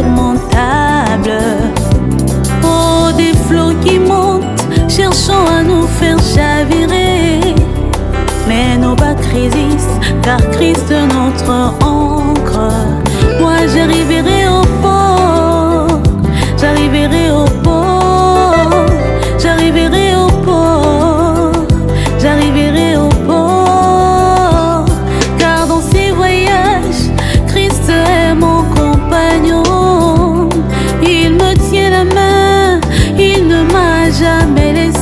insurmontable. Oh, des flots qui montent, cherchant à nous faire chavirer. Mais nos bacs résistent, car Christ est notre encre. Moi j'arriverai au port, j'arriverai au port, j'arriverai au port, j'arriverai au port. Car dans ces voyages, Christ est mon compagnon. Il me tient la main, il ne m'a jamais laissé.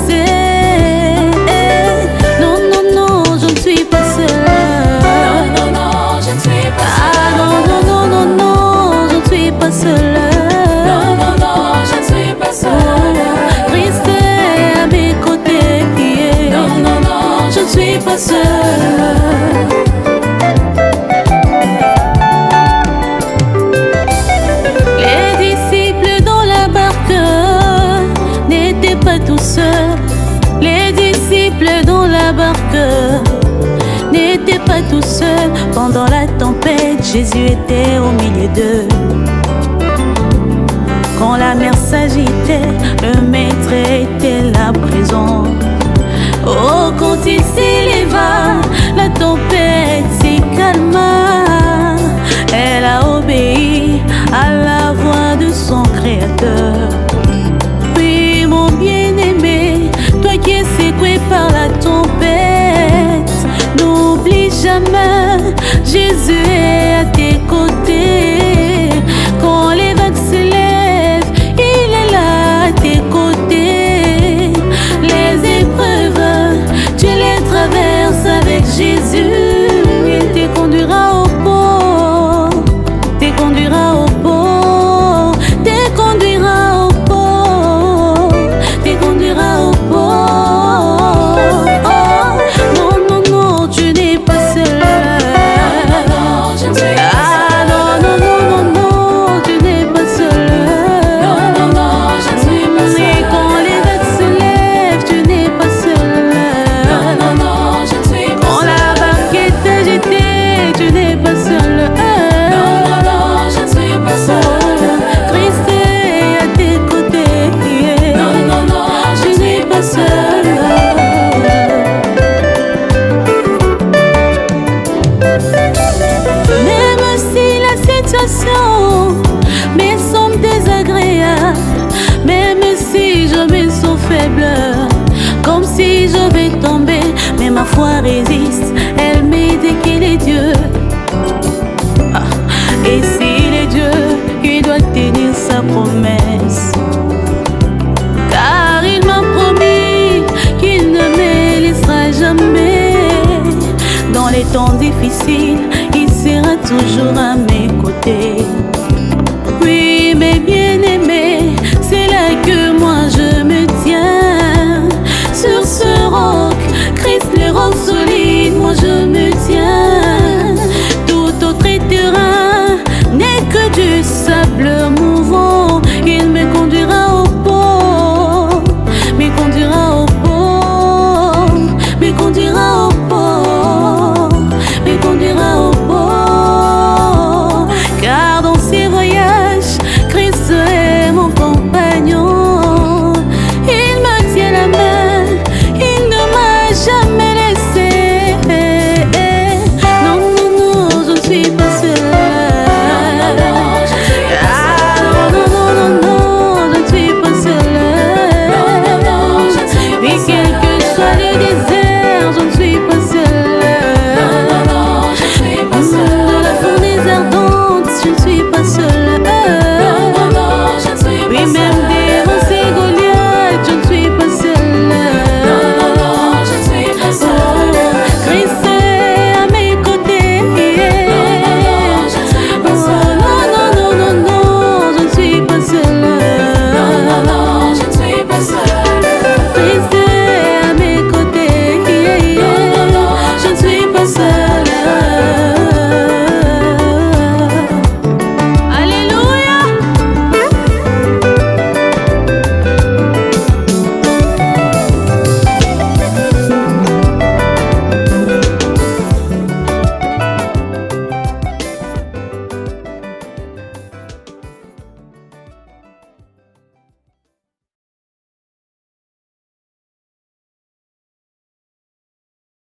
Pas seul. Les disciples dans la barque n'étaient pas tout seuls. Les disciples dans la barque n'étaient pas tout seuls. Pendant la tempête, Jésus était au milieu d'eux. Quand la mer s'agitait, le maître était là présent. Oh, quand il s'éleva, la tempête s'y calma. Elle a obéi à la voix de son Créateur. Oui, mon bien-aimé, toi qui es secoué par la tempête, n'oublie jamais, Jésus est à tes côtés. Quand les vagues s'élèvent, il est là à tes côtés. Les épreuves, tu les traverses avec Jésus. Il te conduira au port, te conduira au port, te conduira au port, te conduira au port. Oh, non, non, non, tu n'es pas seul. Ah non, non, non, non, non, tu n'es pas seul. Et quand les vagues se lèvent, tu n'es pas seul. Quand la barque est agitée, tu n'es pas seul. Christ est à tes côtés. Tu n'es pas seul. Même si la situation me semble désagréable, même si je me sens faible, comme si je vais tomber, mais ma foi résiste, elle m'aide qu'il est Dieu. Ah, et s'il est Dieu, il doit tenir sa promesse. Car il m'a promis qu'il ne me laissera jamais. Dans les temps difficiles, il sera toujours à mes côtés.